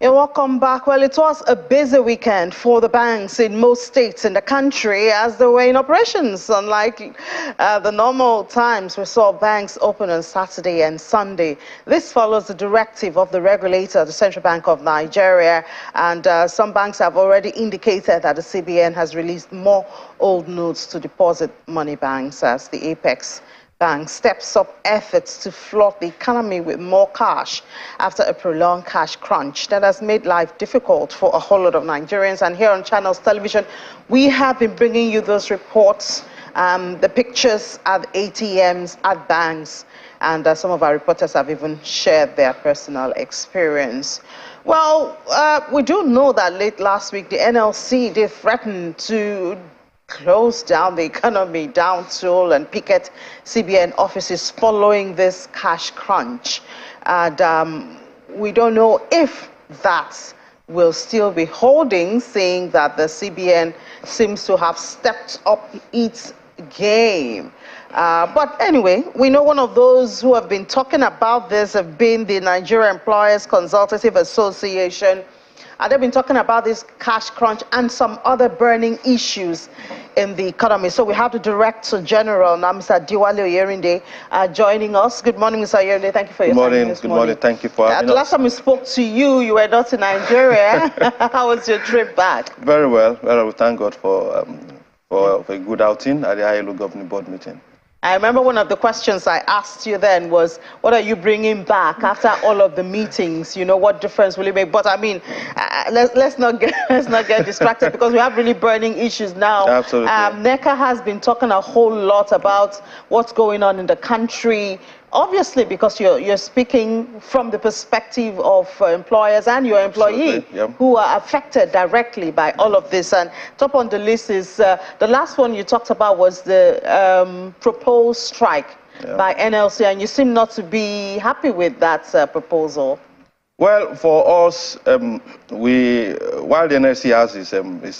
Yeah, welcome back. Well, it was a busy weekend for the banks in most states in the country as they were in operations. Unlike the normal times, we saw banks open on Saturday and Sunday. This follows the directive of the regulator, the Central Bank of Nigeria, and some banks have already indicated that the CBN has released more old notes to deposit money banks as the Apex Bank steps up efforts to flood the economy with more cash after a prolonged cash crunch that has made life difficult for a whole lot of Nigerians. And here on Channels Television, we have been bringing you those reports, the pictures at ATMs, at banks, and some of our reporters have even shared their personal experience. Well, we do know that late last week, the NLC, they threatened to close down the economy, down tool and picket CBN offices following this cash crunch. And we don't know if that will still be holding, seeing that the CBN seems to have stepped up its game. But anyway, we know one of those who have been talking about this have been the Nigeria Employers Consultative Association. They've been talking about this cash crunch and some other burning issues in the economy. So we have the Director General, now Mr. Diwali Oyerinde, joining us. Good morning, Mr. Oyerinde. Thank you for your time this morning. Good morning. Thank you for having us. The last time we spoke to you, you were not in Nigeria. How was your trip back? Very well. Well, we thank God for a good outing at the ILO Governing Board meeting. I remember one of the questions I asked you then was, what are you bringing back after all of the meetings? You know, what difference will it make? But I mean, let's not get distracted because we have really burning issues now. Absolutely. NECA has been talking a whole lot about what's going on in the country. Obviously, because you're speaking from the perspective of employers and your employee who are affected directly by all of this. And top on the list is the last one you talked about was the proposed strike by NLC, and you seem not to be happy with that proposal. Well, for us, while the NLC has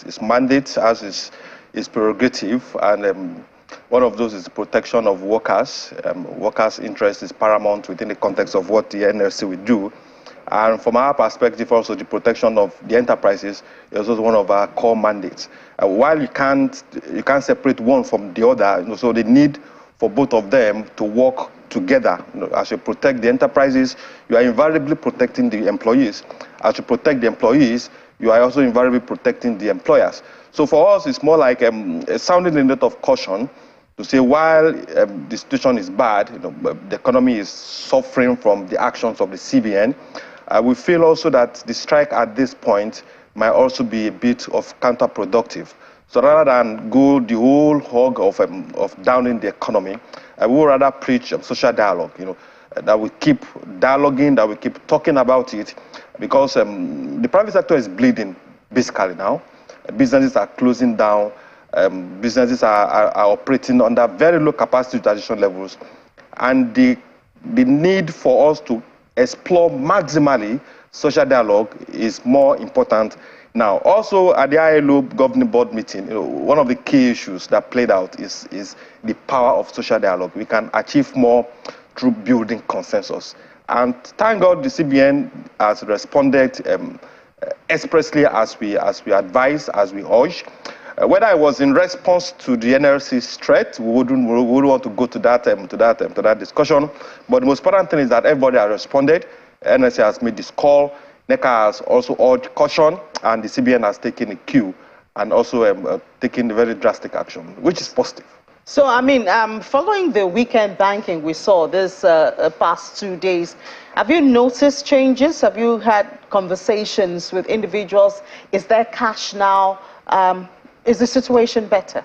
its mandate, has its prerogative, and one of those is the protection of workers. Workers' interest is paramount within the context of what the NLC will do. And from our perspective, also the protection of the enterprises is also one of our core mandates. While you can't separate one from the other, so the need for both of them to work together. As you protect the enterprises, you are invariably protecting the employees. As you protect the employees, you are also invariably protecting the employers. So for us, it's more like sounding a note of caution to say while the situation is bad, the economy is suffering from the actions of the CBN, we feel also that the strike at this point might also be a bit of counterproductive. So rather than go the whole hog of downing the economy, we would rather preach social dialogue, that we keep dialoguing, that we keep talking about it, because the private sector is bleeding basically now. Businesses are closing down. Businesses are operating under very low capacity utilization levels. And the need for us to explore maximally social dialogue is more important now. Also, at the ILO Governing Board meeting, one of the key issues that played out is the power of social dialogue. We can achieve more through building consensus. And thank God the CBN has responded expressly as we advise, as we urge. Whether it was in response to the NLC's threat, we wouldn't want to go to that discussion. But the most important thing is that everybody has responded. NLC has made this call. NECA has also urged caution, and the CBN has taken a cue and also taken very drastic action, which is positive. So, I mean, following the weekend banking we saw this past 2 days, have you noticed changes? Have you had conversations with individuals? Is there cash now? Is the situation better?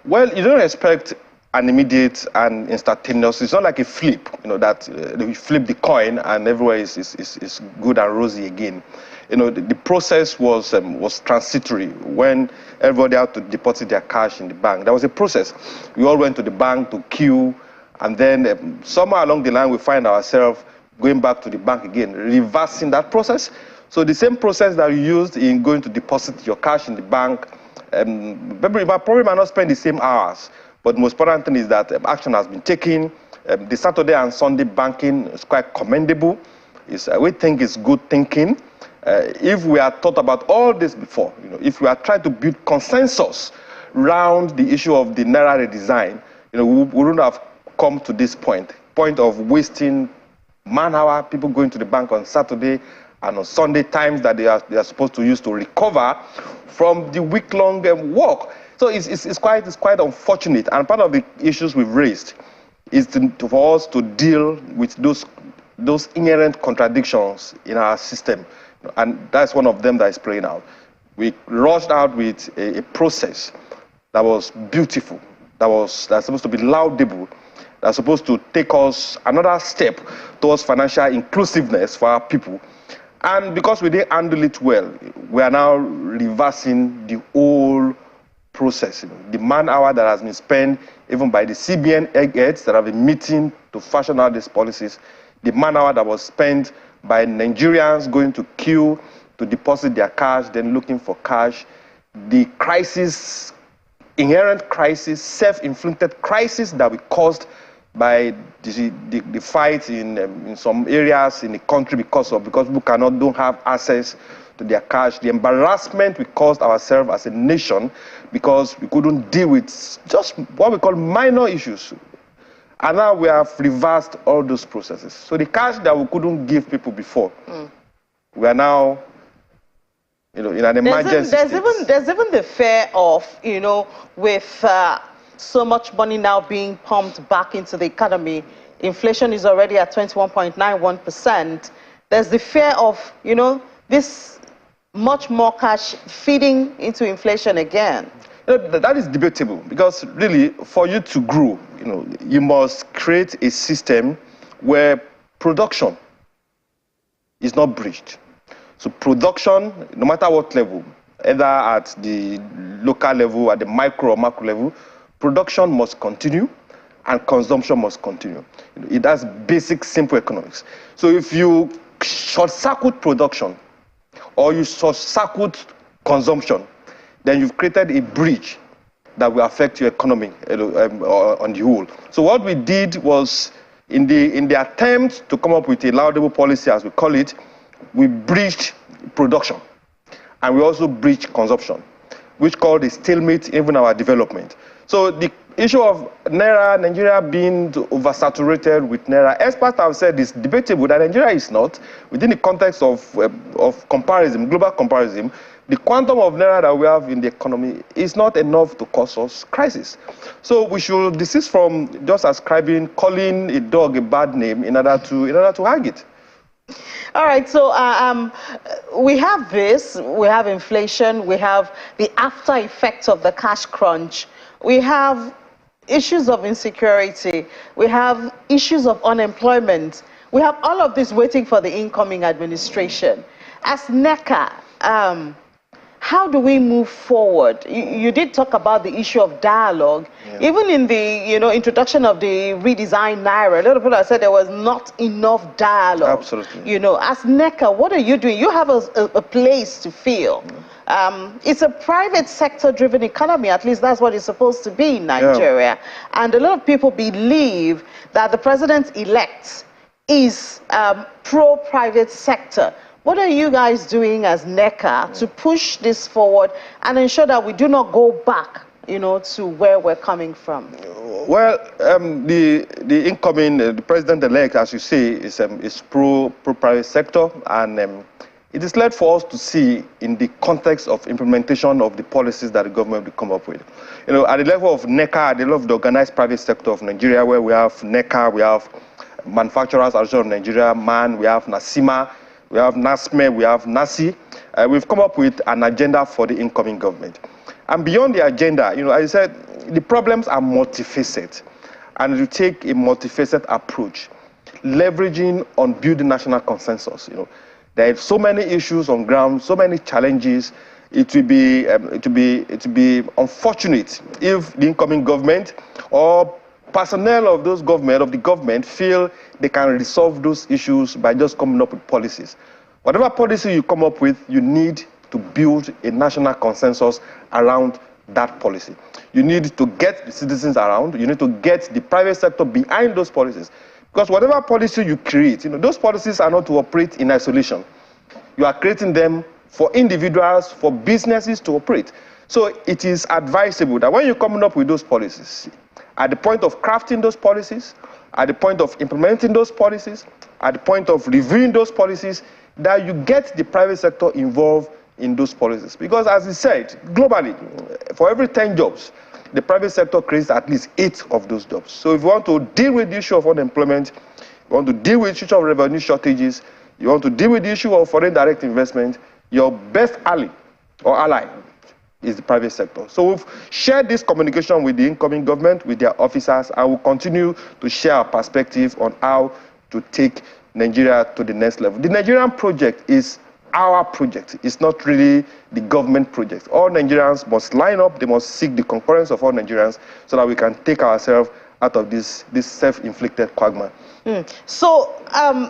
Well, you don't expect an immediate and instantaneous. It's not like a flip, that you flip the coin and everywhere is good and rosy again. The process was transitory when everybody had to deposit their cash in the bank. There was a process. We all went to the bank to queue, and then somewhere along the line we find ourselves going back to the bank again, reversing that process. So the same process that you used in going to deposit your cash in the bank, probably might not spend the same hours, but the most important thing is that action has been taken. The Saturday and Sunday banking is quite commendable. We think it's good thinking. If we had thought about all this before, if we had tried to build consensus around the issue of the naira redesign, we wouldn't have come to this point of wasting man-hour, people going to the bank on Saturday and on Sunday, times that they are supposed to use to recover from the week-long work. So it's quite unfortunate, and part of the issues we've raised is for us to deal with those inherent contradictions in our system, and that's one of them that is playing out. We rushed out with a process that was beautiful, that's supposed to be laudable, that's supposed to take us another step towards financial inclusiveness for our people. And because we didn't handle it well, we are now reversing the whole process. The man-hour that has been spent even by the CBN eggheads that have been meeting to fashion out these policies, the man-hour that was spent by Nigerians going to queue to deposit their cash, then looking for cash, the crisis, inherent crisis, self-inflicted crisis that we caused by the fight in some areas in the country because people don't have access to their cash, the embarrassment we caused ourselves as a nation because we couldn't deal with just what we call minor issues. And now we have reversed all those processes. So the cash that we couldn't give people before, we are now, in an emergency state. There's even the fear of, with so much money now being pumped back into the economy, inflation is already at 21.91%. There's the fear of, this much more cash feeding into inflation again. That is debatable, because really, for you to grow, you must create a system where production is not breached. So production, no matter what level, either at the local level, at the micro or macro level, production must continue and consumption must continue. It has basic, simple economics. So if you short-circuit production or you short-circuit consumption, then you've created a breach that will affect your economy on the whole. So what we did was, in the attempt to come up with a laudable policy, as we call it, we breached production and we also breached consumption, which called a stalemate even our development. So the issue of Nigeria being oversaturated with naira, experts have said it's debatable that Nigeria is not. Within the context of comparison, global comparison, the quantum of naira that we have in the economy is not enough to cause us crisis. So we should desist from just calling a dog a bad name in order to hang it. All right, so we have this, we have inflation, we have the after effects of the cash crunch, we have issues of insecurity, we have issues of unemployment, we have all of this waiting for the incoming administration. As NECA, how do we move forward? You did talk about the issue of dialogue. Yeah. Even in the introduction of the redesigned naira, a lot of people have said there was not enough dialogue. Absolutely. As NECA, what are you doing? You have a place to fill. It's a private sector-driven economy. At least that's what it's supposed to be in Nigeria. Yeah. And a lot of people believe that the president-elect is pro-private sector. What are you guys doing as NECA to push this forward and ensure that we do not go back, to where we're coming from? Well, the incoming the president-elect, as you say, is pro-private sector, and it is led for us to see in the context of implementation of the policies that the government will come up with. At the level of NECA, at the level of the organized private sector of Nigeria, where we have NECA, we have Manufacturers Association of Nigeria, MAN, we have NASIMA, we have NASME, we have NASI. We've come up with an agenda for the incoming government. And beyond the agenda, as I said, the problems are multifaceted. And you take a multifaceted approach, leveraging on building national consensus. There are so many issues on ground, so many challenges. It will be unfortunate if the incoming government or personnel of the government feel they can resolve those issues by just coming up with policies. Whatever policy you come up with, you need to build a national consensus around that policy. You need to get the citizens around, you need to get the private sector behind those policies. Because whatever policy you create, those policies are not to operate in isolation. You are creating them for individuals, for businesses to operate. So it is advisable that when you're coming up with those policies, at the point of crafting those policies, at the point of implementing those policies, at the point of reviewing those policies, that you get the private sector involved in those policies. Because as I said, globally, for every 10 jobs, the private sector creates at least 8 of those jobs. So if you want to deal with the issue of unemployment, you want to deal with the issue of revenue shortages, you want to deal with the issue of foreign direct investment, your best ally is the private sector. So we've shared this communication with the incoming government, with their officers, and we'll continue to share our perspective on how to take Nigeria to the next level. The Nigerian project is our project. It's not really the government project. All Nigerians must line up, they must seek the concurrence of all Nigerians so that we can take ourselves out of this self-inflicted quagmire. So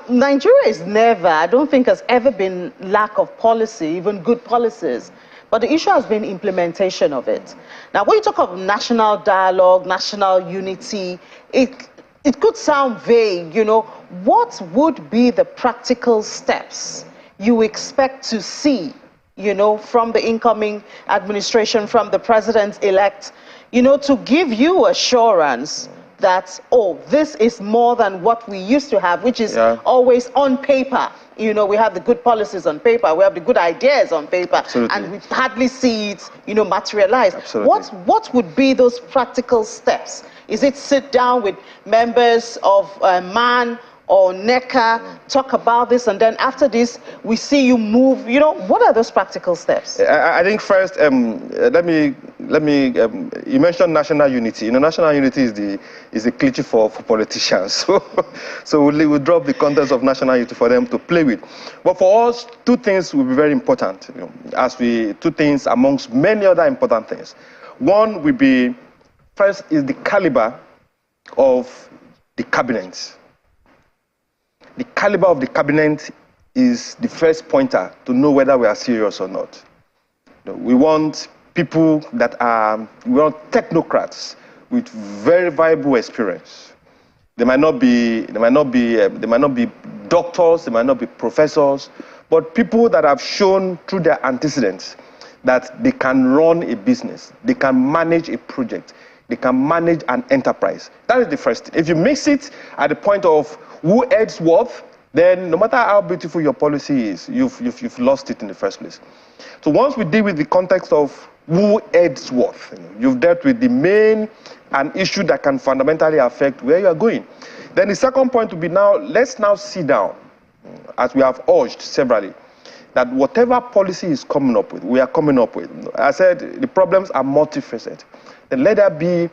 Nigeria is never, I don't think has ever been lack of policy, even good policies. But the issue has been implementation of it. Now, when you talk of national dialogue, national unity, it could sound vague, you know. What would be the practical steps you expect to see, you know, from the incoming administration, from the president-elect, you know, to give you assurance that, oh, this is more than what we used to have, which is always on paper. You know, we have the good policies on paper, we have the good ideas on paper, and we hardly see it, you know, materialize. What would be those practical steps? Is it sit down with members of MAN or NECA, talk about this, and then after this, we see you move? You know, what are those practical steps? I think first, let me. You mentioned national unity. You know, national unity is the cliche for politicians. So we'll drop the contents of national unity for them to play with. But for us, 2 things will be very important. You know, 2 things amongst many other important things. One will be, first, is the caliber of the cabinet. The caliber of the cabinet is the first pointer to know whether we are serious or not. You know, we want people that we want technocrats with very viable experience. They might not be doctors, they might not be professors, but people that have shown through their antecedents that they can run a business, they can manage a project, they can manage an enterprise. That is the first thing. If you mix it at the point of who adds worth, then no matter how beautiful your policy is, you've lost it in the first place. So once we deal with the context of who adds worth, you know, you've dealt with the main and issue that can fundamentally affect where you are going. Then the second point will be now, let's now sit down, as we have urged severally, that whatever policy is coming up with, we are coming up with. I said the problems are multifaceted. Then let there be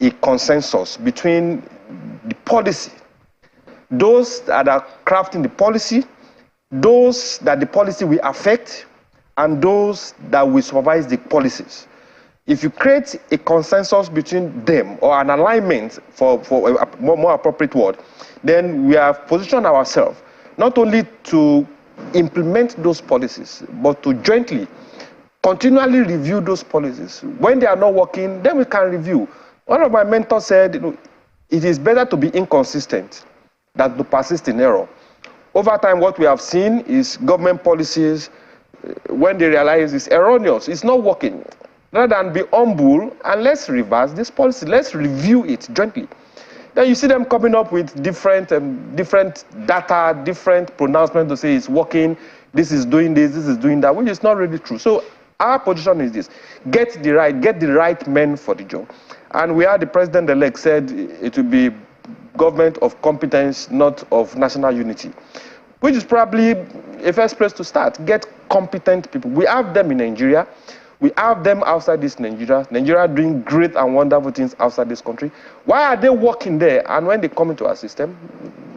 a consensus between the policy, those that are crafting the policy, those that the policy will affect, and those that will supervise the policies. If you create a consensus between them, or an alignment for a more appropriate word, then we have positioned ourselves not only to implement those policies, but to jointly, continually review those policies. When they are not working, then we can review. One of my mentors said, you know, it is better to be inconsistent than to persist in error. Over time, what we have seen is government policies, when they realize it's erroneous, it's not working, rather than be humble and let's reverse this policy, let's review it jointly. Then you see them coming up with different data, different pronouncements to say it's working, this is doing this is doing that, which is not really true. So our position is this: get the right men for the job. And we had the president-elect said it will be government of competence, not of national unity, which is probably a first place to start. Get competent people. We have them in Nigeria. We have them outside this Nigeria. Nigeria doing great and wonderful things outside this country. Why are they working there? And when they come into our system,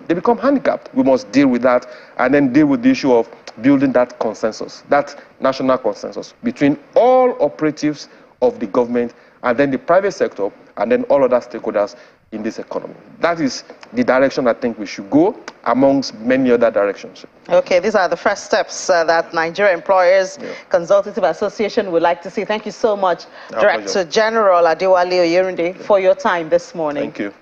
they become handicapped. We must deal with that and then deal with the issue of building that consensus, that national consensus between all operatives of the government and then the private sector and then all other stakeholders in this economy. That is the direction I think we should go, amongst many other directions. Okay, these are the first steps that Nigeria Employers Consultative Association would like to see. Thank you so much, Director General Adewale Oyerinde, for your time this morning. Thank you.